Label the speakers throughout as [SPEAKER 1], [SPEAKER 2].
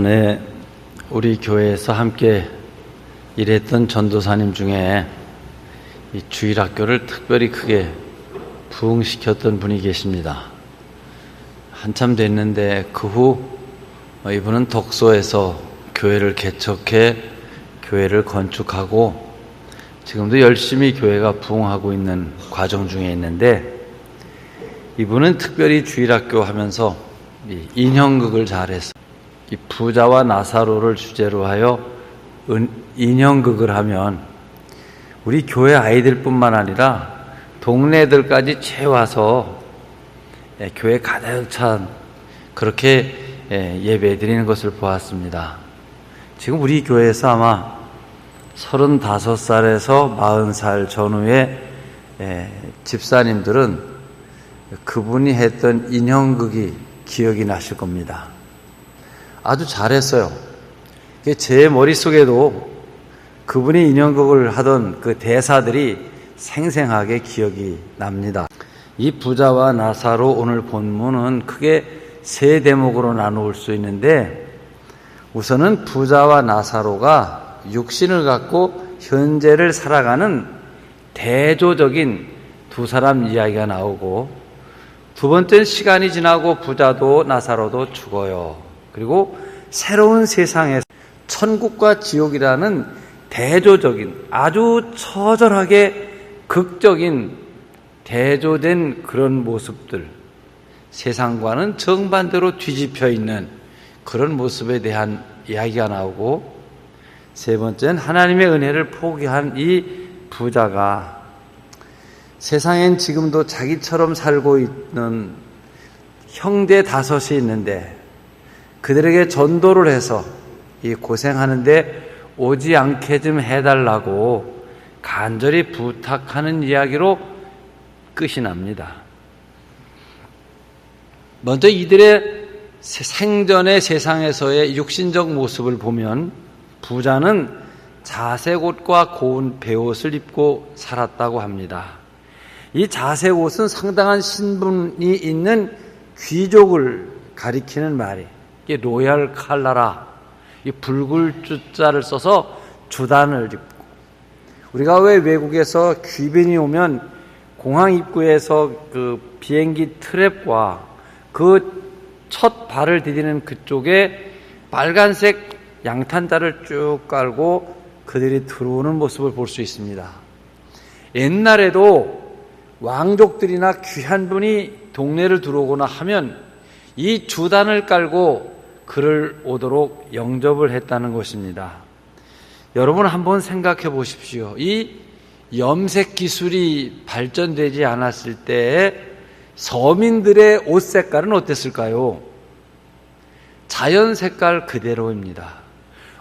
[SPEAKER 1] 네, 우리 교회에서 함께 일했던 전도사님 중에 이 주일학교를 특별히 크게 부흥시켰던 분이 계십니다. 한참 됐는데 그 후 이분은 덕소에서 교회를 개척해 교회를 건축하고 지금도 열심히 교회가 부흥하고 있는 과정 중에 있는데, 이분은 특별히 주일학교 하면서 이 인형극을 잘했어요. 이 부자와 나사로를 주제로 하여 인형극을 하면 우리 교회 아이들뿐만 아니라 동네들까지 채워서 교회 가득 찬 그렇게 예배 드리는 것을 보았습니다. 지금 우리 교회에서 아마 35살에서 40살 전후의 집사님들은 그분이 했던 인형극이 기억이 나실 겁니다. 아주 잘했어요. 제 머릿속에도 그분이 인형극을 하던 그 대사들이 생생하게 기억이 납니다. 이 부자와 나사로, 오늘 본문은 크게 세 대목으로 나누을 수 있는데, 우선은 부자와 나사로가 육신을 갖고 현재를 살아가는 대조적인 두 사람 이야기가 나오고, 두 번째는 시간이 지나고 부자도 나사로도 죽어요. 그리고 새로운 세상에서 천국과 지옥이라는 대조적인, 아주 처절하게 극적인 대조된 그런 모습들, 세상과는 정반대로 뒤집혀 있는 그런 모습에 대한 이야기가 나오고, 세 번째는 하나님의 은혜를 포기한 이 부자가 세상엔 지금도 자기처럼 살고 있는 형제 다섯이 있는데 그들에게 전도를 해서 이 고생하는데 오지 않게 좀 해달라고 간절히 부탁하는 이야기로 끝이 납니다. 먼저 이들의 생전의 세상에서의 육신적 모습을 보면 부자는 자색 옷과 고운 베옷을 입고 살았다고 합니다. 이 자색 옷은 상당한 신분이 있는 귀족을 가리키는 말이, 이게 로얄 칼라라, 이 붉을 주자를 써서 주단을 입고, 우리가 왜 외국에서 귀빈이 오면 공항 입구에서 그 비행기 트랩과 그 첫 발을 디디는 그쪽에 빨간색 양탄자를 쭉 깔고 그들이 들어오는 모습을 볼 수 있습니다. 옛날에도 왕족들이나 귀한 분이 동네를 들어오거나 하면 이 주단을 깔고 그를 오도록 영접을 했다는 것입니다. 여러분 한번 생각해 보십시오. 이 염색 기술이 발전되지 않았을 때에 서민들의 옷 색깔은 어땠을까요? 자연 색깔 그대로입니다.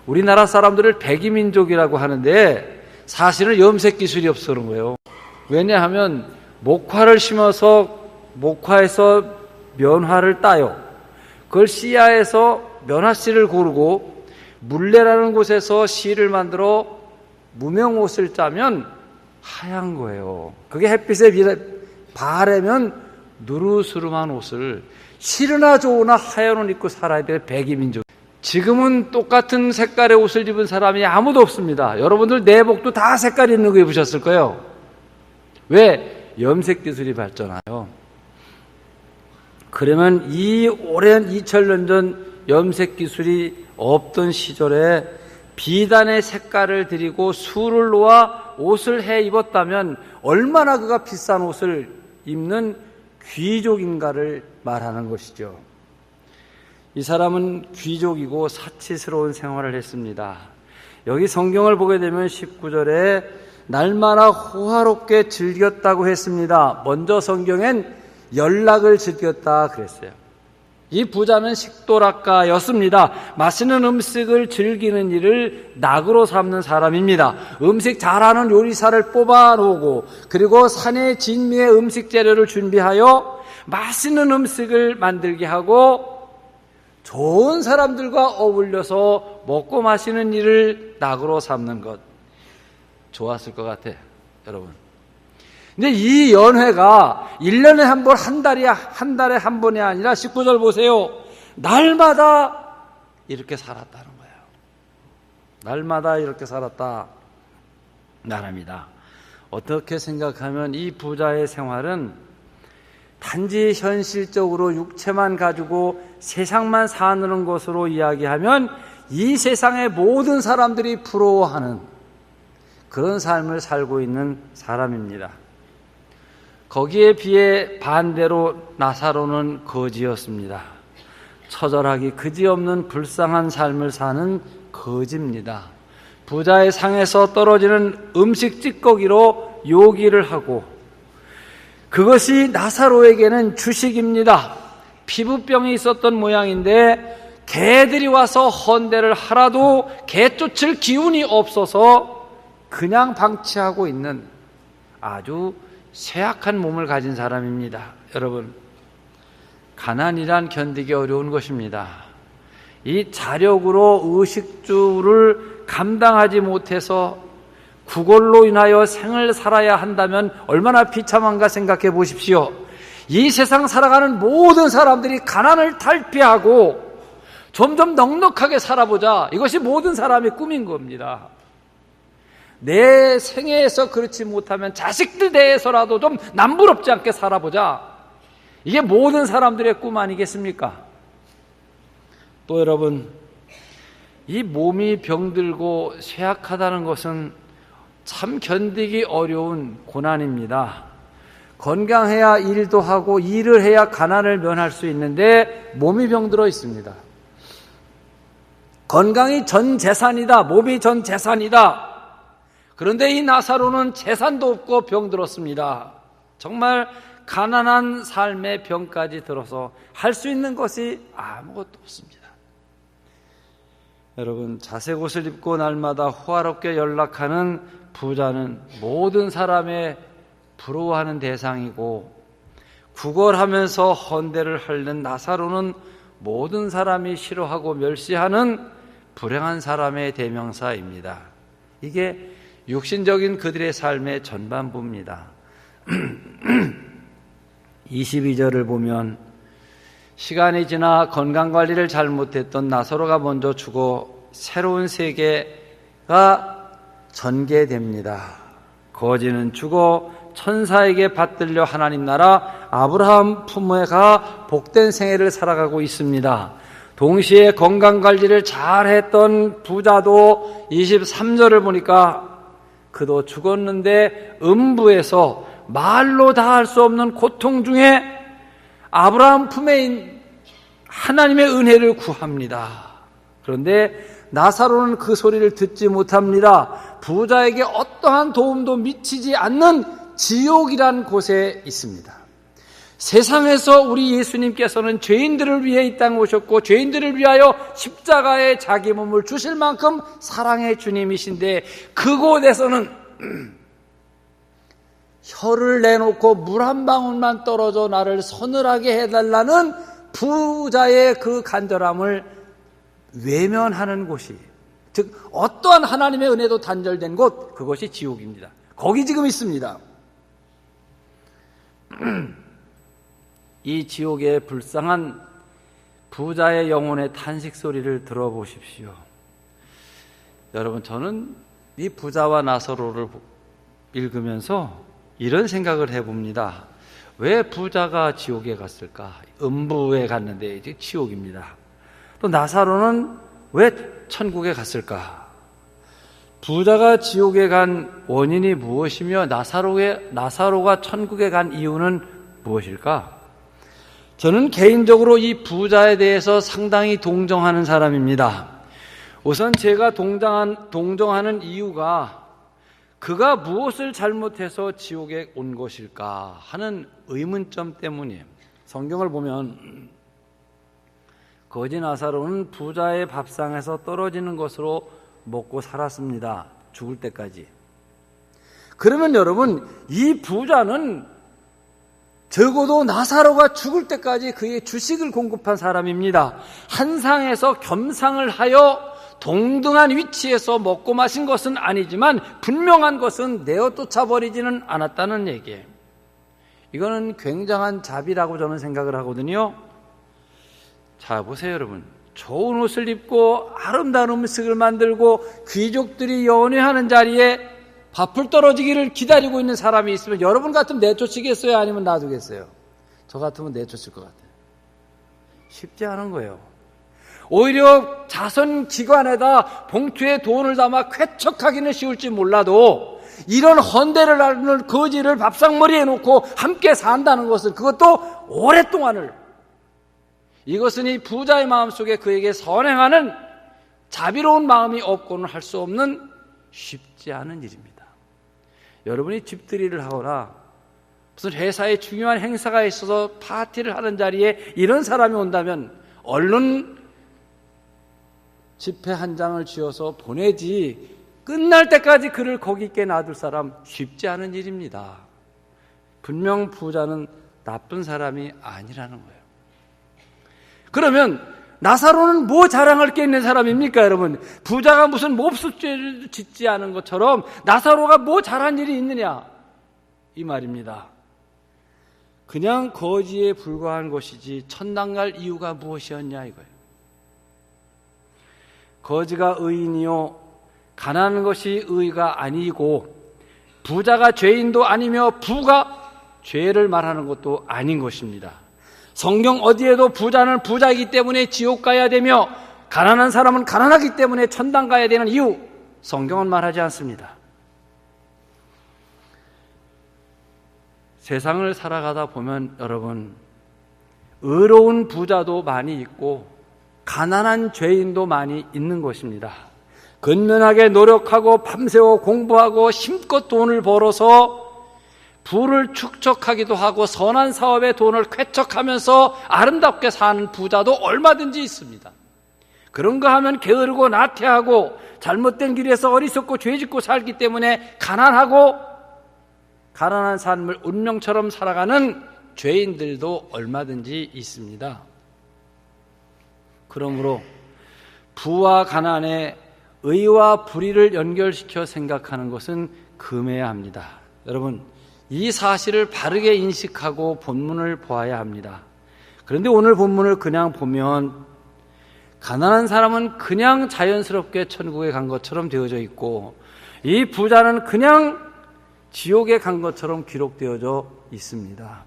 [SPEAKER 1] 우리나라 사람들을 백이민족이라고 하는데 사실은 염색 기술이 없어 그런 거예요. 왜냐하면 목화를 심어서 목화에서 면화를 따요. 그걸 씨앗에서 면화씨를 고르고 물레라는 곳에서 씨를 만들어 무명옷을 짜면 하얀 거예요. 그게 햇빛에 바래면 누르스름한 옷을 싫으나 좋으나 하얀 옷 입고 살아야 될 백이민족. 지금은 똑같은 색깔의 옷을 입은 사람이 아무도 없습니다. 여러분들 내복도 다 색깔 있는 거 입으셨을 거예요. 왜? 염색 기술이 발전하여. 그러면 이 오랜 2000년 전 염색 기술이 없던 시절에 비단의 색깔을 들이고 술을 놓아 옷을 해 입었다면 얼마나 그가 비싼 옷을 입는 귀족인가를 말하는 것이죠. 이 사람은 귀족이고 사치스러운 생활을 했습니다. 여기 성경을 보게 되면 19절에 날마다 호화롭게 즐겼다고 했습니다. 먼저 성경엔 연락을 즐겼다 그랬어요. 이 부자는 식도락가였습니다. 맛있는 음식을 즐기는 일을 낙으로 삼는 사람입니다. 음식 잘하는 요리사를 뽑아놓고 그리고 산의 진미의 음식 재료를 준비하여 맛있는 음식을 만들게 하고 좋은 사람들과 어울려서 먹고 마시는 일을 낙으로 삼는 것. 좋았을 것 같아, 여러분. 근데 이 연회가 1년에 한 번, 한 달에 한 번이 아니라 19절 보세요. 날마다 이렇게 살았다는 거예요. 날마다 이렇게 살았다 말합니다. 어떻게 생각하면 이 부자의 생활은 단지 현실적으로 육체만 가지고 세상만 사는 것으로 이야기하면 이 세상의 모든 사람들이 부러워하는 그런 삶을 살고 있는 사람입니다. 거기에 비해 반대로 나사로는 거지였습니다. 처절하기 그지없는 불쌍한 삶을 사는 거지입니다. 부자의 상에서 떨어지는 음식 찌꺼기로 요기를 하고 그것이 나사로에게는 주식입니다. 피부병이 있었던 모양인데 개들이 와서 헌대를 하라도 개 쫓을 기운이 없어서 그냥 방치하고 있는 아주 쇠약한 몸을 가진 사람입니다. 여러분, 가난이란 견디기 어려운 것입니다. 이 자력으로 의식주를 감당하지 못해서 구걸로 인하여 생을 살아야 한다면 얼마나 비참한가 생각해 보십시오. 이 세상 살아가는 모든 사람들이 가난을 탈피하고 점점 넉넉하게 살아보자. 이것이 모든 사람의 꿈인 겁니다. 내 생애에서 그렇지 못하면 자식들 대해서라도 좀 남부럽지 않게 살아보자. 이게 모든 사람들의 꿈 아니겠습니까? 또 여러분, 이 몸이 병들고 쇠약하다는 것은 참 견디기 어려운 고난입니다. 건강해야 일도 하고 일을 해야 가난을 면할 수 있는데 몸이 병들어 있습니다. 건강이 전 재산이다. 몸이 전 재산이다. 그런데 이 나사로는 재산도 없고 병들었습니다. 정말 가난한 삶의 병까지 들어서 할 수 있는 것이 아무것도 없습니다. 여러분, 자색 옷을 입고 날마다 호화롭게 연락하는 부자는 모든 사람의 부러워하는 대상이고, 구걸하면서 헌대를 하는 나사로는 모든 사람이 싫어하고 멸시하는 불행한 사람의 대명사입니다. 이게 육신적인 그들의 삶의 전반부입니다. 22절을 보면 시간이 지나 건강관리를 잘못했던 나사로가 먼저 죽어 새로운 세계가 전개됩니다. 거지는 죽어 천사에게 받들려 하나님 나라 아브라함 품에 가 복된 생애를 살아가고 있습니다. 동시에 건강관리를 잘했던 부자도 23절을 보니까 그도 죽었는데 음부에서 말로 다 할 수 없는 고통 중에 아브라함 품에 있는 하나님의 은혜를 구합니다. 그런데 나사로는 그 소리를 듣지 못합니다. 부자에게 어떠한 도움도 미치지 않는 지옥이란 곳에 있습니다. 세상에서 우리 예수님께서는 죄인들을 위해 이 땅에 오셨고 죄인들을 위하여 십자가에 자기 몸을 주실 만큼 사랑의 주님이신데 그곳에서는 혀를 내놓고 물 한 방울만 떨어져 나를 서늘하게 해달라는 부자의 그 간절함을 외면하는 곳이, 즉 어떠한 하나님의 은혜도 단절된 곳, 그것이 지옥입니다. 거기 지금 있습니다. 이 지옥의 불쌍한 부자의 영혼의 탄식 소리를 들어보십시오. 여러분, 저는 이 부자와 나사로를 읽으면서 이런 생각을 해봅니다. 왜 부자가 지옥에 갔을까? 음부에 갔는데 이제 지옥입니다. 또 나사로는 왜 천국에 갔을까? 부자가 지옥에 간 원인이 무엇이며 나사로가 천국에 간 이유는 무엇일까? 저는 개인적으로 이 부자에 대해서 상당히 동정하는 사람입니다. 우선 제가 동정하는 이유가 그가 무엇을 잘못해서 지옥에 온 것일까 하는 의문점 때문이에요. 성경을 보면 거지 나사로는 부자의 밥상에서 떨어지는 것으로 먹고 살았습니다. 죽을 때까지. 그러면 여러분, 이 부자는 적어도 나사로가 죽을 때까지 그의 주식을 공급한 사람입니다. 한 상에서 겸상을 하여 동등한 위치에서 먹고 마신 것은 아니지만 분명한 것은 내어 쫓아버리지는 않았다는 얘기예요. 이거는 굉장한 자비라고 저는 생각을 하거든요. 자, 보세요 여러분. 좋은 옷을 입고 아름다운 음식을 만들고 귀족들이 연회하는 자리에 밥풀 떨어지기를 기다리고 있는 사람이 있으면 여러분 같으면 내쫓으겠어요? 아니면 놔두겠어요? 저 같으면 내쫓을 것 같아요. 쉽지 않은 거예요. 오히려 자선기관에다 봉투에 돈을 담아 쾌척하기는 쉬울지 몰라도 이런 헌대를 하는 거지를 밥상머리에 놓고 함께 산다는 것은, 그것도 오랫동안을, 이것은 이 부자의 마음속에 그에게 선행하는 자비로운 마음이 없고는 할 수 없는 쉽지 않은 일입니다. 여러분이 집들이를 하거나 무슨 회사에 중요한 행사가 있어서 파티를 하는 자리에 이런 사람이 온다면 얼른 지폐 한 장을 쥐어서 보내지, 끝날 때까지 그를 거기 있게 놔둘 사람 쉽지 않은 일입니다. 분명 부자는 나쁜 사람이 아니라는 거예요. 그러면 나사로는 뭐 자랑할 게 있는 사람입니까, 여러분? 부자가 무슨 몹쓸죄를 짓지 않은 것처럼 나사로가 뭐 잘한 일이 있느냐, 이 말입니다. 그냥 거지에 불과한 것이지 천당 갈 이유가 무엇이었냐, 이거예요. 거지가 의인이요 가난한 것이 의가 아니고, 부자가 죄인도 아니며 부가 죄를 말하는 것도 아닌 것입니다. 성경 어디에도 부자는 부자이기 때문에 지옥 가야 되며 가난한 사람은 가난하기 때문에 천당 가야 되는 이유, 성경은 말하지 않습니다. 세상을 살아가다 보면 여러분, 의로운 부자도 많이 있고 가난한 죄인도 많이 있는 것입니다. 근면하게 노력하고 밤새워 공부하고 힘껏 돈을 벌어서 부를 축적하기도 하고 선한 사업에 돈을 쾌척하면서 아름답게 사는 부자도 얼마든지 있습니다. 그런 거 하면 게으르고 나태하고 잘못된 길에서 어리석고 죄짓고 살기 때문에 가난하고 가난한 삶을 운명처럼 살아가는 죄인들도 얼마든지 있습니다. 그러므로 부와 가난에 의와 불의를 연결시켜 생각하는 것은 금해야 합니다. 여러분, 이 사실을 바르게 인식하고 본문을 보아야 합니다. 그런데 오늘 본문을 그냥 보면 가난한 사람은 그냥 자연스럽게 천국에 간 것처럼 되어져 있고, 이 부자는 그냥 지옥에 간 것처럼 기록되어져 있습니다.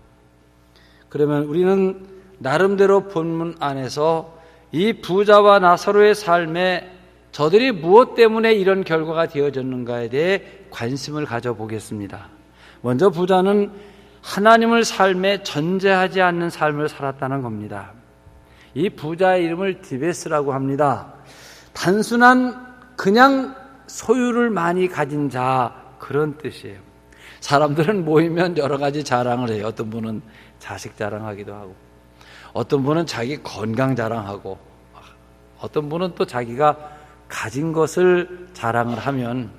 [SPEAKER 1] 그러면 우리는 나름대로 본문 안에서 이 부자와 나사로의 삶에 저들이 무엇 때문에 이런 결과가 되어졌는가에 대해 관심을 가져보겠습니다. 먼저 부자는 하나님을 삶에 전제하지 않는 삶을 살았다는 겁니다. 이 부자의 이름을 디베스라고 합니다. 단순한 그냥 소유를 많이 가진 자, 그런 뜻이에요. 사람들은 모이면 여러 가지 자랑을 해요. 어떤 분은 자식 자랑하기도 하고, 어떤 분은 자기 건강 자랑하고, 어떤 분은 또 자기가 가진 것을 자랑을 하면,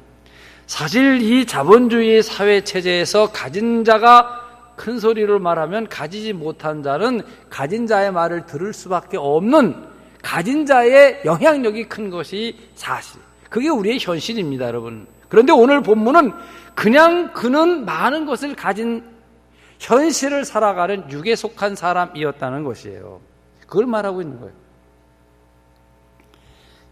[SPEAKER 1] 사실 이 자본주의 사회 체제에서 가진 자가 큰 소리로 말하면 가지지 못한 자는 가진 자의 말을 들을 수밖에 없는, 가진 자의 영향력이 큰 것이 사실, 그게 우리의 현실입니다, 여러분. 그런데 오늘 본문은 그냥 그는 많은 것을 가진 현실을 살아가는 육에 속한 사람이었다는 것이에요. 그걸 말하고 있는 거예요.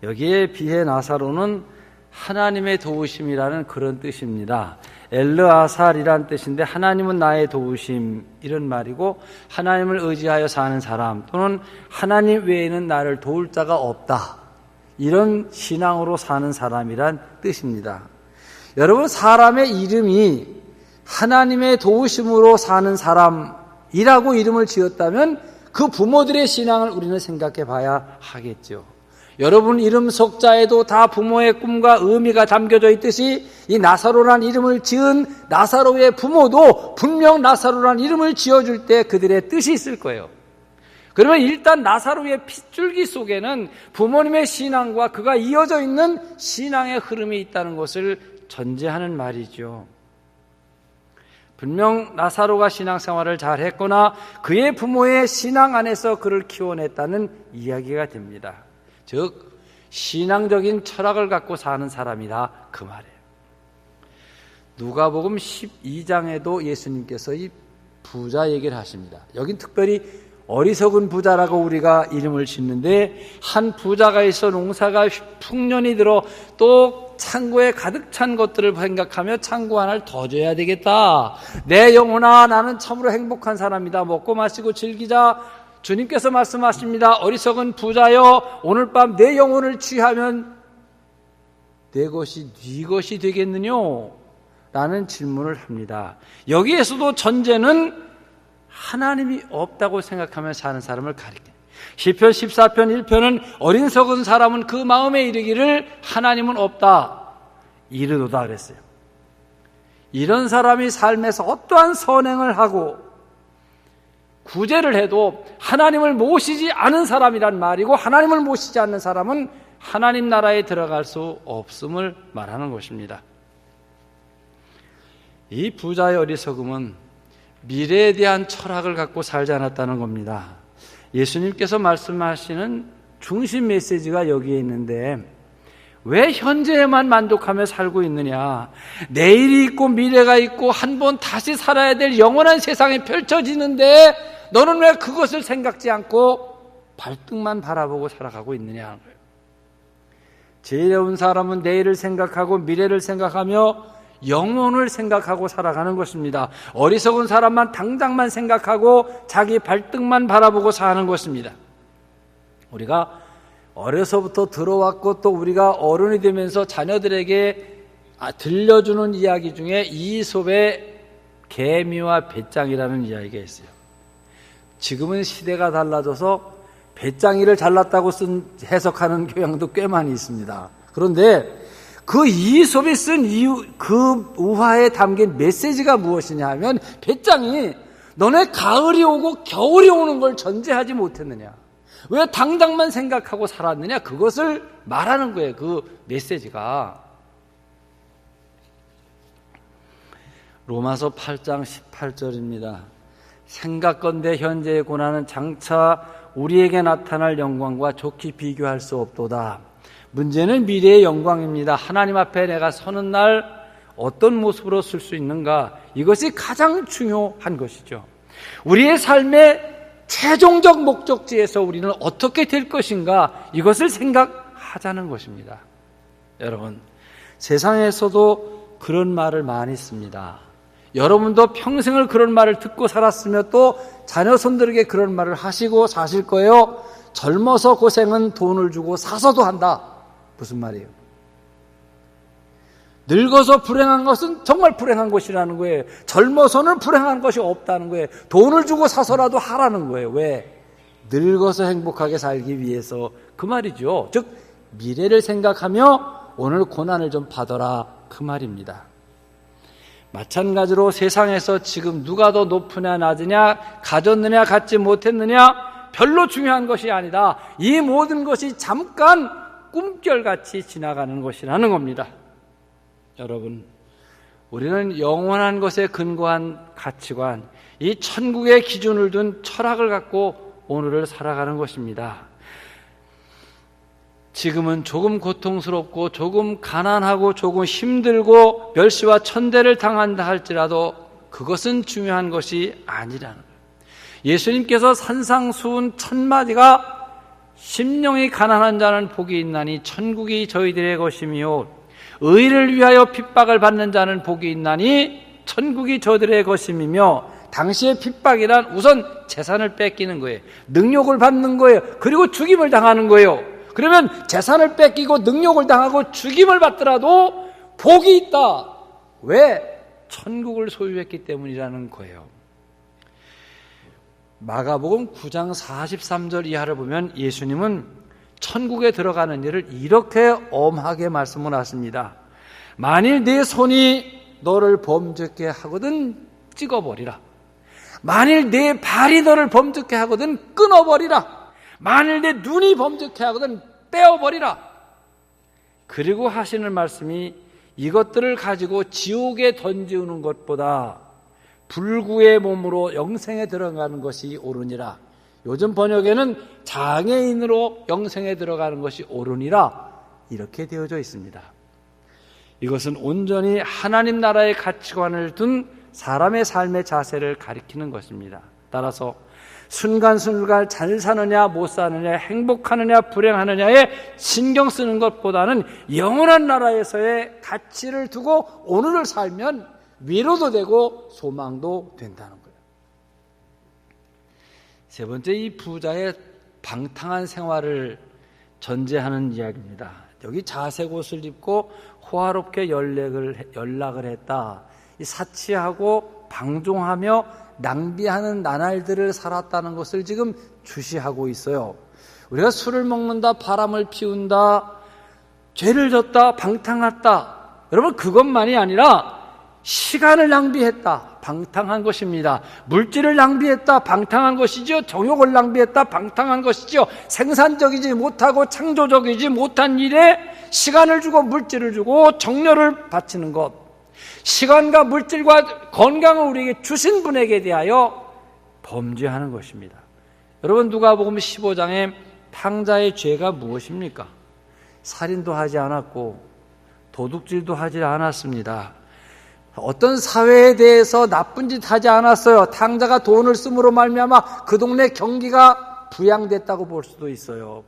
[SPEAKER 1] 여기에 비해 나사로는 하나님의 도우심이라는 그런 뜻입니다. 엘르아살이란 뜻인데, 하나님은 나의 도우심, 이런 말이고, 하나님을 의지하여 사는 사람, 또는 하나님 외에는 나를 도울 자가 없다, 이런 신앙으로 사는 사람이란 뜻입니다. 여러분, 사람의 이름이 하나님의 도우심으로 사는 사람이라고 이름을 지었다면 그 부모들의 신앙을 우리는 생각해 봐야 하겠죠. 여러분 이름 석자에도 다 부모의 꿈과 의미가 담겨져 있듯이, 이 나사로란 이름을 지은 나사로의 부모도 분명 나사로란 이름을 지어줄 때 그들의 뜻이 있을 거예요. 그러면 일단 나사로의 핏줄기 속에는 부모님의 신앙과 그가 이어져 있는 신앙의 흐름이 있다는 것을 전제하는 말이죠. 분명 나사로가 신앙생활을 잘했거나 그의 부모의 신앙 안에서 그를 키워냈다는 이야기가 됩니다. 즉 신앙적인 철학을 갖고 사는 사람이다, 그 말이에요. 누가복음 12장에도 예수님께서 이 부자 얘기를 하십니다. 여긴 특별히 어리석은 부자라고 우리가 이름을 짓는데, 한 부자가 있어 농사가 풍년이 들어 또 창고에 가득 찬 것들을 생각하며 창고 하나를 더 줘야 되겠다. 내 영혼아, 나는 참으로 행복한 사람이다. 먹고 마시고 즐기자. 주님께서 말씀하십니다. 어리석은 부자여, 오늘 밤 내 영혼을 취하면 내 것이 네 것이 되겠느냐? 라는 질문을 합니다. 여기에서도 전제는 하나님이 없다고 생각하며 사는 사람을 가리켜요. 시편 14편 1편은 어리석은 사람은 그 마음에 이르기를 하나님은 없다 이르도다 그랬어요. 이런 사람이 삶에서 어떠한 선행을 하고 구제를 해도 하나님을 모시지 않은 사람이란 말이고, 하나님을 모시지 않는 사람은 하나님 나라에 들어갈 수 없음을 말하는 것입니다. 이 부자의 어리석음은 미래에 대한 철학을 갖고 살지 않았다는 겁니다. 예수님께서 말씀하시는 중심 메시지가 여기에 있는데, 왜 현재에만 만족하며 살고 있느냐? 내일이 있고 미래가 있고 한 번 다시 살아야 될 영원한 세상이 펼쳐지는데 너는 왜 그것을 생각지 않고 발등만 바라보고 살아가고 있느냐 하는 거예요. 지혜로운 사람은 내일을 생각하고 미래를 생각하며 영혼을 생각하고 살아가는 것입니다. 어리석은 사람만 당장만 생각하고 자기 발등만 바라보고 사는 것입니다. 우리가 어려서부터 들어왔고 또 우리가 어른이 되면서 자녀들에게 들려주는 이야기 중에 이솝의 개미와 배짱이라는 이야기가 있어요. 지금은 시대가 달라져서 배짱이를 잘났다고 해석하는 교양도 꽤 많이 있습니다. 그런데 그 이솝이 쓴 그 우화에 담긴 메시지가 무엇이냐 하면, 배짱이 너네 가을이 오고 겨울이 오는 걸 전제하지 못했느냐, 왜 당장만 생각하고 살았느냐, 그것을 말하는 거예요. 그 메시지가 로마서 8장 18절입니다. 생각건대 현재의 고난은 장차 우리에게 나타날 영광과 좋게 비교할 수 없도다. 문제는 미래의 영광입니다. 하나님 앞에 내가 서는 날 어떤 모습으로 쓸 수 있는가, 이것이 가장 중요한 것이죠. 우리의 삶의 최종적 목적지에서 우리는 어떻게 될 것인가, 이것을 생각하자는 것입니다. 여러분, 세상에서도 그런 말을 많이 씁니다. 여러분도 평생을 그런 말을 듣고 살았으며 또 자녀손들에게 그런 말을 하시고 사실 거예요. 젊어서 고생은 돈을 주고 사서도 한다. 무슨 말이에요? 늙어서 불행한 것은 정말 불행한 것이라는 거예요. 젊어서는 불행한 것이 없다는 거예요. 돈을 주고 사서라도 하라는 거예요. 왜? 늙어서 행복하게 살기 위해서, 그 말이죠. 즉 미래를 생각하며 오늘 고난을 좀 받아라, 그 말입니다. 마찬가지로 세상에서 지금 누가 더 높으냐 낮으냐, 가졌느냐 갖지 못했느냐, 별로 중요한 것이 아니다. 이 모든 것이 잠깐 꿈결같이 지나가는 것이라는 겁니다. 여러분, 우리는 영원한 것에 근거한 가치관, 이 천국의 기준을 둔 철학을 갖고 오늘을 살아가는 것입니다. 지금은 조금 고통스럽고 조금 가난하고 조금 힘들고 멸시와 천대를 당한다 할지라도 그것은 중요한 것이 아니라는 거예요. 예수님께서 산상수훈 첫 마디가 심령이 가난한 자는 복이 있나니 천국이 저희들의 것이며, 의를 위하여 핍박을 받는 자는 복이 있나니 천국이 저들의 것임이며, 당시의 핍박이란 우선 재산을 뺏기는 거예요. 능욕을 받는 거예요. 그리고 죽임을 당하는 거예요. 그러면 재산을 뺏기고 능욕을 당하고 죽임을 받더라도 복이 있다. 왜? 천국을 소유했기 때문이라는 거예요. 마가복음 9장 43절 이하를 보면 예수님은 천국에 들어가는 일을 이렇게 엄하게 말씀을 하십니다. 만일 네 손이 너를 범죄케 하거든 찍어버리라. 만일 네 발이 너를 범죄케 하거든 끊어버리라. 만일 내 눈이 범죄케 하거든 떼어버리라. 그리고 하시는 말씀이, 이것들을 가지고 지옥에 던지우는 것보다 불구의 몸으로 영생에 들어가는 것이 옳으니라. 요즘 번역에는 장애인으로 영생에 들어가는 것이 옳으니라, 이렇게 되어져 있습니다. 이것은 온전히 하나님 나라의 가치관을 둔 사람의 삶의 자세를 가리키는 것입니다. 따라서 순간순간 잘 사느냐 못 사느냐, 행복하느냐 불행하느냐에 신경 쓰는 것보다는 영원한 나라에서의 가치를 두고 오늘을 살면 위로도 되고 소망도 된다는 거예요. 세 번째, 이 부자의 방탕한 생활을 전제하는 이야기입니다. 여기 자색 옷을 입고 호화롭게 연락을 했다. 이 사치하고 방종하며 낭비하는 나날들을 살았다는 것을 지금 주시하고 있어요. 우리가 술을 먹는다, 바람을 피운다, 죄를 졌다, 방탕했다. 여러분, 그것만이 아니라 시간을 낭비했다, 방탕한 것입니다. 물질을 낭비했다, 방탕한 것이죠. 정욕을 낭비했다, 방탕한 것이죠. 생산적이지 못하고 창조적이지 못한 일에 시간을 주고 물질을 주고 정열을 바치는 것, 시간과 물질과 건강을 우리에게 주신 분에게 대하여 범죄하는 것입니다. 여러분, 누가복음 15장에 탕자의 죄가 무엇입니까? 살인도 하지 않았고 도둑질도 하지 않았습니다. 어떤 사회에 대해서 나쁜 짓 하지 않았어요. 탕자가 돈을 씀으로 말미암아 그 동네 경기가 부양됐다고 볼 수도 있어요.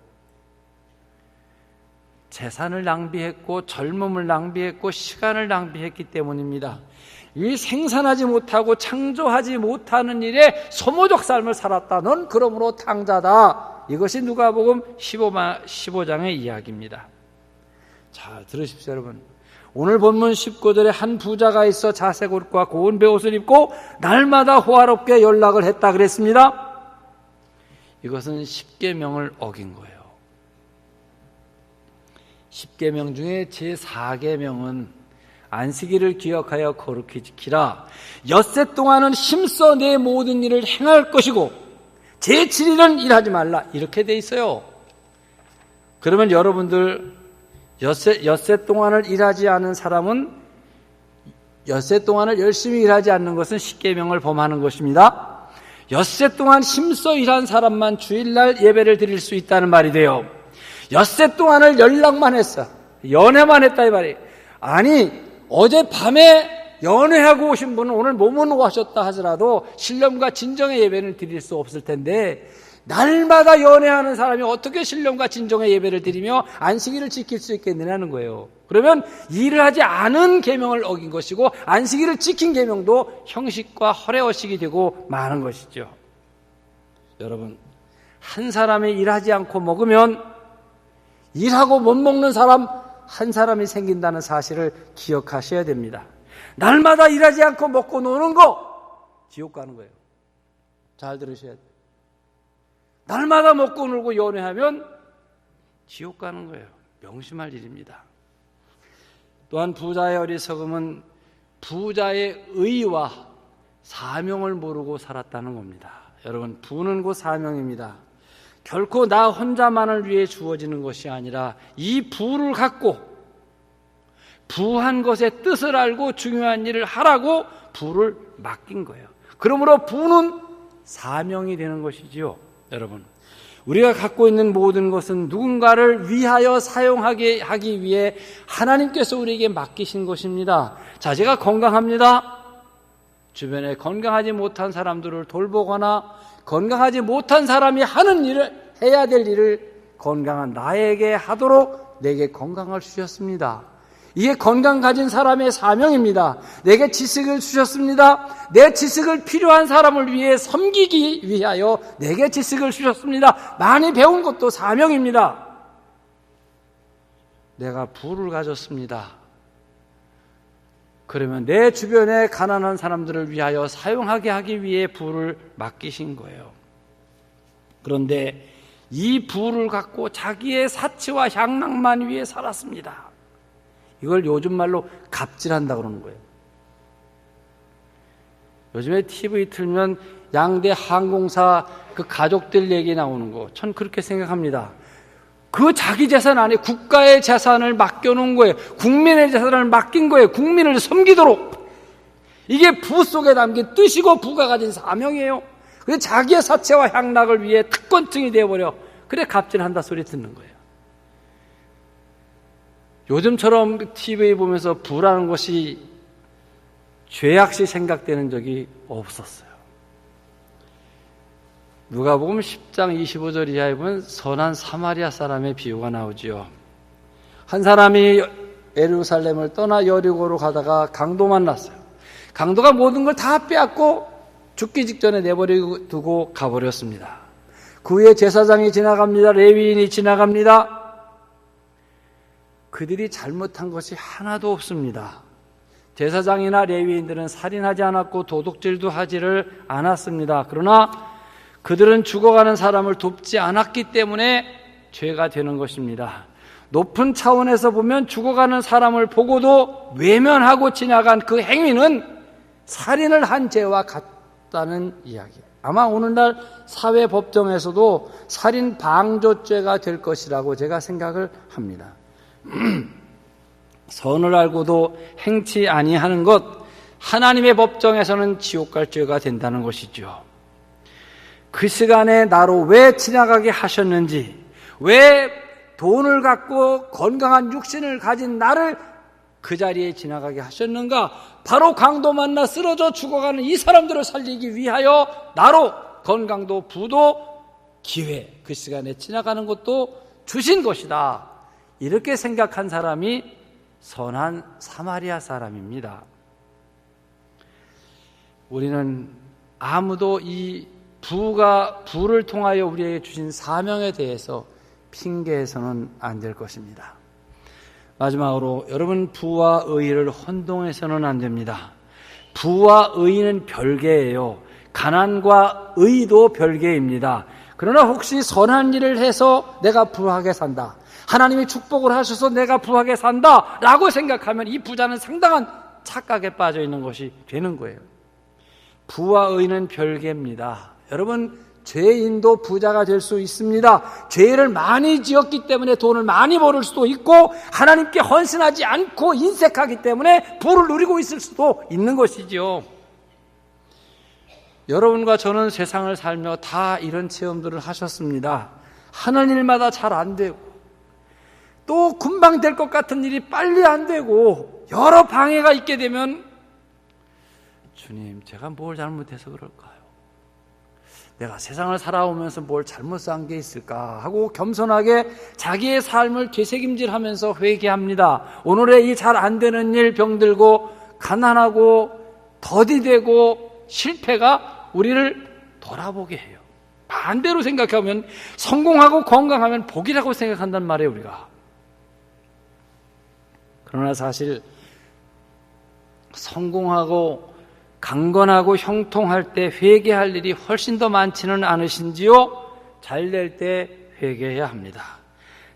[SPEAKER 1] 재산을 낭비했고 젊음을 낭비했고 시간을 낭비했기 때문입니다. 이 생산하지 못하고 창조하지 못하는 일에 소모적 삶을 살았다. 넌 그러므로 탕자다. 이것이 누가복음 15장의 이야기입니다. 자, 들으십시오, 여러분. 오늘 본문 19절에 한 부자가 있어 자색 옷과 고운 베옷을 입고 날마다 호화롭게 연락을 했다 그랬습니다. 이것은 십계명을 어긴 거예요. 십계명 중에 제4계명은 안식일을 기억하여 거룩히 지키라. 엿새 동안은 힘써 내 모든 일을 행할 것이고 제7일은 일하지 말라. 이렇게 돼 있어요. 그러면 여러분들 엿새 동안을 일하지 않은 사람은, 엿새 동안을 열심히 일하지 않는 것은 십계명을 범하는 것입니다. 엿새 동안 힘써 일한 사람만 주일날 예배를 드릴 수 있다는 말이 돼요. 엿새 동안을 연락만 했어, 연애만 했다 이 말이에요. 아니, 어젯밤에 연애하고 오신 분은 오늘 몸은 오셨다 하더라도 신령과 진정의 예배를 드릴 수 없을 텐데, 날마다 연애하는 사람이 어떻게 신령과 진정의 예배를 드리며 안식일을 지킬 수 있겠느냐는 거예요. 그러면 일을 하지 않은 계명을 어긴 것이고 안식일을 지킨 계명도 형식과 허례허식이 되고 마는 것이죠. 여러분, 한 사람이 일하지 않고 먹으면 일하고 못 먹는 사람 한 사람이 생긴다는 사실을 기억하셔야 됩니다. 날마다 일하지 않고 먹고 노는 거 지옥 가는 거예요. 잘 들으셔야 돼요. 날마다 먹고 놀고 연애하면 지옥 가는 거예요. 명심할 일입니다. 또한 부자의 어리석음은 부자의 의와 사명을 모르고 살았다는 겁니다. 여러분, 부는 곧 사명입니다. 결코 나 혼자만을 위해 주어지는 것이 아니라 이 부를 갖고 부한 것의 뜻을 알고 중요한 일을 하라고 부를 맡긴 거예요. 그러므로 부는 사명이 되는 것이지요. 여러분, 우리가 갖고 있는 모든 것은 누군가를 위하여 사용하게 하기 위해 하나님께서 우리에게 맡기신 것입니다. 자, 제가 건강합니다. 주변에 건강하지 못한 사람들을 돌보거나 건강하지 못한 사람이 하는 일을, 해야 될 일을 건강한 나에게 하도록 내게 건강을 주셨습니다. 이게 건강 가진 사람의 사명입니다. 내게 지식을 주셨습니다. 내 지식을 필요한 사람을 위해 섬기기 위하여 내게 지식을 주셨습니다. 많이 배운 것도 사명입니다. 내가 부를 가졌습니다. 그러면 내 주변에 가난한 사람들을 위하여 사용하게 하기 위해 부를 맡기신 거예요. 그런데 이 부를 갖고 자기의 사치와 향락만 위해 살았습니다. 이걸 요즘 말로 갑질한다 그러는 거예요. 요즘에 TV 틀면 양대 항공사 그 가족들 얘기 나오는 거, 전 그렇게 생각합니다. 그 자기 재산 안에 국가의 재산을 맡겨놓은 거예요. 국민의 재산을 맡긴 거예요. 국민을 섬기도록. 이게 부 속에 담긴 뜻이고 부가 가진 사명이에요. 그래서 자기의 사채와 향락을 위해 특권층이 되어버려. 그래 갑질한다 소리 듣는 거예요. 요즘처럼 TV 보면서 부라는 것이 죄악시 생각되는 적이 없었어요. 누가복음 10장 25절 이하에 보면 선한 사마리아 사람의 비유가 나오지요. 한 사람이 예루살렘을 떠나 여리고로 가다가 강도 만났어요. 강도가 모든 걸 다 빼앗고 죽기 직전에 내버리고 두고 가버렸습니다. 그 후에 제사장이 지나갑니다. 레위인이 지나갑니다. 그들이 잘못한 것이 하나도 없습니다. 제사장이나 레위인들은 살인하지 않았고 도둑질도 하지를 않았습니다. 그러나 그들은 죽어가는 사람을 돕지 않았기 때문에 죄가 되는 것입니다. 높은 차원에서 보면 죽어가는 사람을 보고도 외면하고 지나간 그 행위는 살인을 한 죄와 같다는 이야기예요. 아마 오늘날 사회법정에서도 살인 방조죄가 될 것이라고 제가 생각을 합니다. 선을 알고도 행치 아니하는 것, 하나님의 법정에서는 지옥 갈 죄가 된다는 것이죠. 그 시간에 나로 왜 지나가게 하셨는지, 왜 돈을 갖고 건강한 육신을 가진 나를 그 자리에 지나가게 하셨는가? 바로 강도 만나 쓰러져 죽어가는 이 사람들을 살리기 위하여 나로 건강도 부도 기회, 그 시간에 지나가는 것도 주신 것이다. 이렇게 생각한 사람이 선한 사마리아 사람입니다. 우리는 아무도 이 부를 통하여 우리에게 주신 사명에 대해서 핑계해서는 안 될 것입니다. 마지막으로 여러분, 부와 의를 혼동해서는 안 됩니다. 부와 의는 별개예요. 가난과 의도 별개입니다. 그러나 혹시 선한 일을 해서 내가 부하게 산다, 하나님이 축복을 하셔서 내가 부하게 산다 라고 생각하면 이 부자는 상당한 착각에 빠져 있는 것이 되는 거예요. 부와 의는 별개입니다. 여러분, 죄인도 부자가 될 수 있습니다. 죄를 많이 지었기 때문에 돈을 많이 벌을 수도 있고, 하나님께 헌신하지 않고 인색하기 때문에 부를 누리고 있을 수도 있는 것이죠. 여러분과 저는 세상을 살며 다 이런 체험들을 하셨습니다. 하는 일마다 잘 안 되고, 또 금방 될 것 같은 일이 빨리 안 되고, 여러 방해가 있게 되면 주님, 제가 뭘 잘못해서 그럴까요? 내가 세상을 살아오면서 뭘 잘못한 게 있을까 하고 겸손하게 자기의 삶을 되새김질하면서 회개합니다. 오늘의 이 잘 안 되는 일 병들고 가난하고 더디되고 실패가 우리를 돌아보게 해요. 반대로 생각하면 성공하고 건강하면 복이라고 생각한단 말이에요, 우리가. 그러나 사실 성공하고 강건하고 형통할 때 회개할 일이 훨씬 더 많지는 않으신지요? 잘 될 때 회개해야 합니다.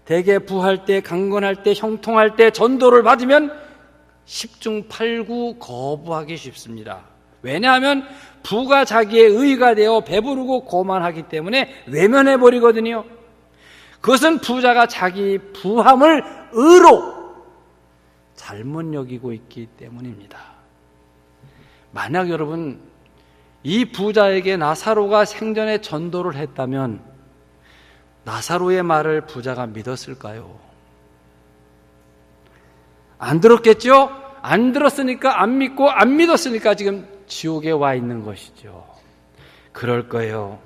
[SPEAKER 1] 대개 부할 때, 강건할 때, 형통할 때 전도를 받으면 10중 8구 거부하기 쉽습니다. 왜냐하면 부가 자기의 의가 되어 배부르고 고만하기 때문에 외면해버리거든요. 그것은 부자가 자기 부함을 의로 잘못 여기고 있기 때문입니다. 만약 여러분, 이 부자에게 나사로가 생전에 전도를 했다면 나사로의 말을 부자가 믿었을까요? 안 들었겠죠? 안 들었으니까, 안 믿고 안 믿었으니까 지금 지옥에 와 있는 것이죠. 그럴 거예요.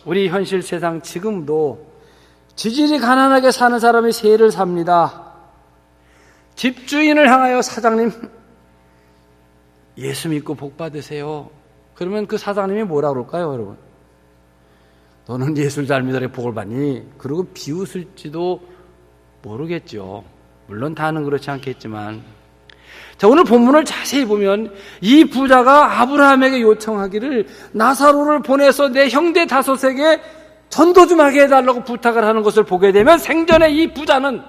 [SPEAKER 1] 우리 현실 세상 지금도 지질이 가난하게 사는 사람이 세를 삽니다. 집주인을 향하여 사장님, 예수 믿고 복 받으세요. 그러면 그 사장님이 뭐라 그럴까요, 여러분? 너는 예수를 잘 믿어야 복을 받니? 그러고 비웃을지도 모르겠죠. 물론 다는 그렇지 않겠지만. 자, 오늘 본문을 자세히 보면 이 부자가 아브라함에게 요청하기를 나사로를 보내서 내 형제 다섯에게 전도 좀 하게 해달라고 부탁을 하는 것을 보게 되면 생전에 이 부자는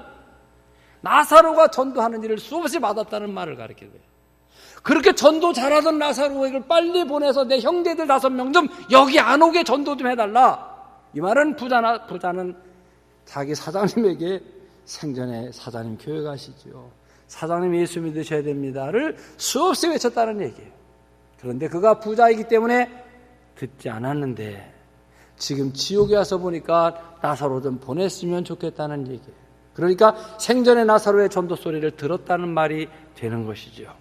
[SPEAKER 1] 나사로가 전도하는 일을 수없이 받았다는 말을 가르치게 돼요. 그렇게 전도 잘하던 나사로에게 빨리 보내서 내 형제들 5명 좀 여기 안 오게 전도 좀 해달라. 이 말은 부자는 자기 사장님에게 생전에 사장님 교회 가시죠, 사장님 예수 믿으셔야 됩니다를 수없이 외쳤다는 얘기예요. 그런데 그가 부자이기 때문에 듣지 않았는데 지금 지옥에 와서 보니까 나사로 좀 보냈으면 좋겠다는 얘기예요. 그러니까 생전에 나사로의 전도 소리를 들었다는 말이 되는 것이죠.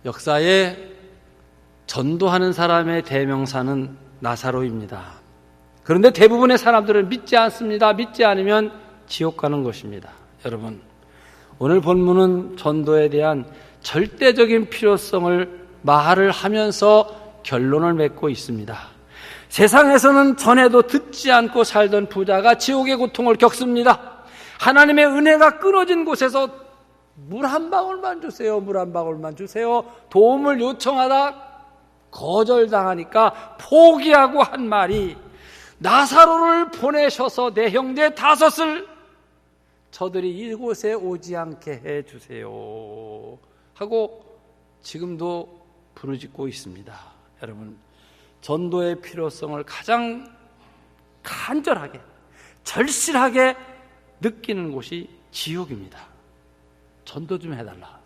[SPEAKER 1] 역사에 전도하는 사람의 대명사는 나사로입니다. 그런데 대부분의 사람들은 믿지 않습니다. 믿지 않으면 지옥 가는 것입니다. 여러분, 오늘 본문은 전도에 대한 절대적인 필요성을 말을 하면서 결론을 맺고 있습니다. 세상에서는 전에도 듣지 않고 살던 부자가 지옥의 고통을 겪습니다. 하나님의 은혜가 끊어진 곳에서 물 한 방울만 주세요, 물 한 방울만 주세요, 도움을 요청하다 거절당하니까 포기하고 한 말이, 나사로를 보내셔서 내 형제 5을 저들이 이곳에 오지 않게 해주세요 하고 지금도 부르짖고 있습니다. 여러분, 전도의 필요성을 가장 간절하게, 절실하게 느끼는 곳이 지옥입니다. 전도 좀 해달라.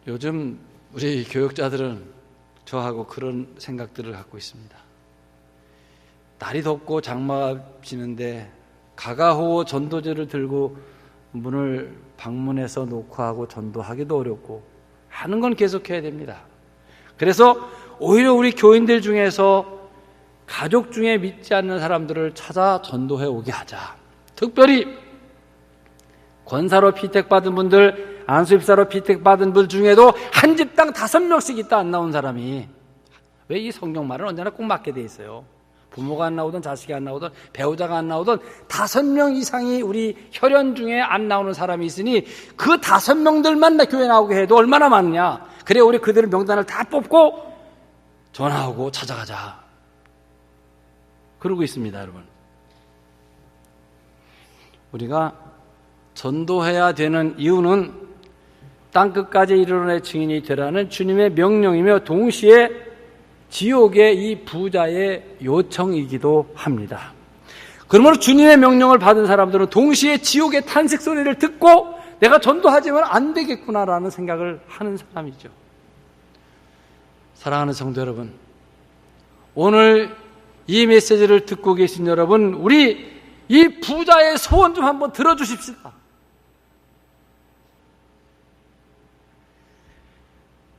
[SPEAKER 1] 요즘 우리 교육자들은 저하고 그런 생각들을 갖고 있습니다. 날이 덥고 장마가 지는데 가가호호 전도제를 들고 문을 방문해서 녹화하고 전도하기도 어렵고 하는 건 계속해야 됩니다. 그래서 오히려 우리 교인들 중에서 가족 중에 믿지 않는 사람들을 찾아 전도해 오게 하자. 특별히 권사로 피택받은 분들, 안수입사로 피택받은 분 중에도 한 집당 5명씩 있다 안 나온 사람이, 왜 이 성경 말은 언제나 꼭 맞게 돼 있어요. 부모가 안 나오든 자식이 안 나오든 배우자가 안 나오든 5명 이상이 우리 혈연 중에 안 나오는 사람이 있으니 그 5명들만 교회 나오게 해도 얼마나 많냐. 그래 우리 그들의 명단을 다 뽑고 전화하고 찾아가자. 그러고 있습니다. 여러분, 우리가 전도해야 되는 이유는 땅끝까지 이르러내 증인이 되라는 주님의 명령이며 동시에 지옥의 이 부자의 요청이기도 합니다. 그러므로 주님의 명령을 받은 사람들은 동시에 지옥의 탄식 소리를 듣고 내가 전도하지만 안 되겠구나라는 생각을 하는 사람이죠. 사랑하는 성도 여러분, 오늘 이 메시지를 듣고 계신 여러분, 우리 이 부자의 소원 좀 한번 들어주십시다.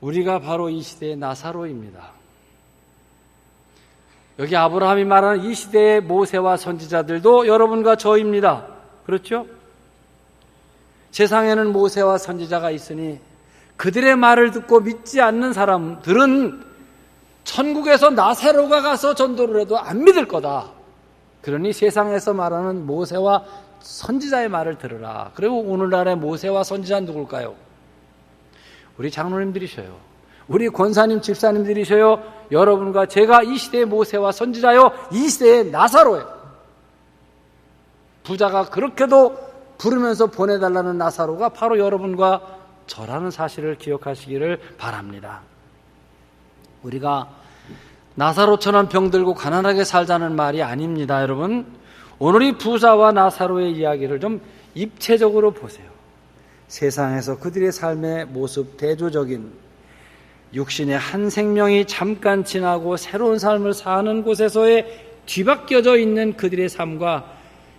[SPEAKER 1] 우리가 바로 이 시대의 나사로입니다. 여기 아브라함이 말하는 이 시대의 모세와 선지자들도 여러분과 저입니다. 그렇죠? 세상에는 모세와 선지자가 있으니 그들의 말을 듣고 믿지 않는 사람들은 천국에서 나사로가 가서 전도를 해도 안 믿을 거다. 그러니 세상에서 말하는 모세와 선지자의 말을 들으라. 그리고 오늘날의 모세와 선지자는 누굴까요? 우리 장로님들이셔요. 우리 권사님, 집사님들이셔요. 여러분과 제가 이 시대의 모세와 선지자요, 이 시대의 나사로예요. 부자가 그렇게도 부르면서 보내달라는 나사로가 바로 여러분과 저라는 사실을 기억하시기를 바랍니다. 우리가 나사로처럼 병들고 가난하게 살자는 말이 아닙니다. 여러분, 오늘 이 부자와 나사로의 이야기를 좀 입체적으로 보세요. 세상에서 그들의 삶의 모습, 대조적인 육신의 한 생명이 잠깐 지나고 새로운 삶을 사는 곳에서의 뒤바뀌어져 있는 그들의 삶과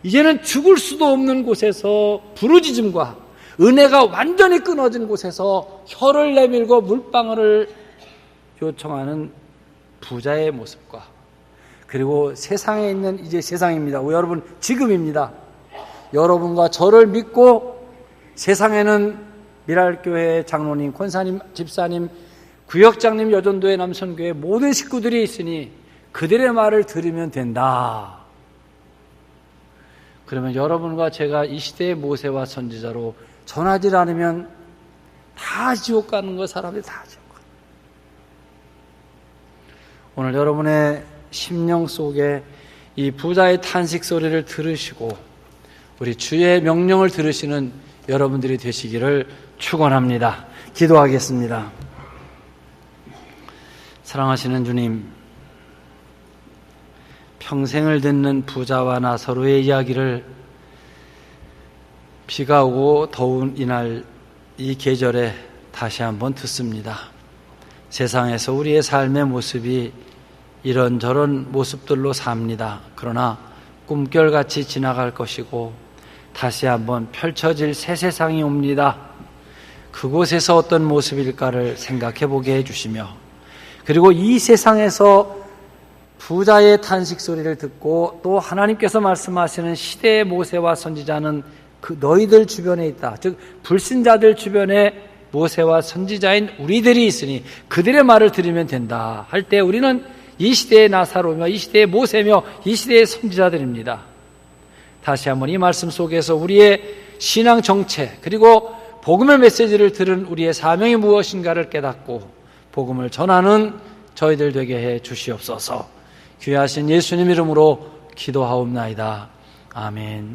[SPEAKER 1] 이제는 죽을 수도 없는 곳에서 부르짖음과 은혜가 완전히 끊어진 곳에서 혀를 내밀고 물방울을 요청하는 부자의 모습과, 그리고 세상에 있는, 이제 세상입니다. 여러분, 지금입니다. 여러분과 저를 믿고 세상에는 미랄교회 장로님, 권사님, 집사님, 구역장님, 여전도회, 남선교회 모든 식구들이 있으니 그들의 말을 들으면 된다. 그러면 여러분과 제가 이 시대의 모세와 선지자로 전하지 않으면 다 지옥 가는 거, 사람들이 다 지옥 가는 거. 오늘 여러분의 심령 속에 이 부자의 탄식 소리를 들으시고 우리 주의 명령을 들으시는 여러분들이 되시기를 축원합니다. 기도하겠습니다. 사랑하시는 주님, 평생을 듣는 부자와 나사로의 이야기를 비가 오고 더운 이날 이 계절에 다시 한번 듣습니다. 세상에서 우리의 삶의 모습이 이런저런 모습들로 삽니다. 그러나 꿈결같이 지나갈 것이고 다시 한번 펼쳐질 새 세상이 옵니다. 그곳에서 어떤 모습일까를 생각해 보게 해주시며, 그리고 이 세상에서 부자의 탄식 소리를 듣고 또 하나님께서 말씀하시는 시대의 모세와 선지자는 그 너희들 주변에 있다. 즉 불신자들 주변에 모세와 선지자인 우리들이 있으니 그들의 말을 들으면 된다 할 때 우리는 이 시대의 나사로며 이 시대의 모세며 이 시대의 선지자들입니다. 다시 한번 이 말씀 속에서 우리의 신앙 정체 그리고 복음의 메시지를 들은 우리의 사명이 무엇인가를 깨닫고 복음을 전하는 저희들 되게 해 주시옵소서. 귀하신 예수님 이름으로 기도하옵나이다. 아멘.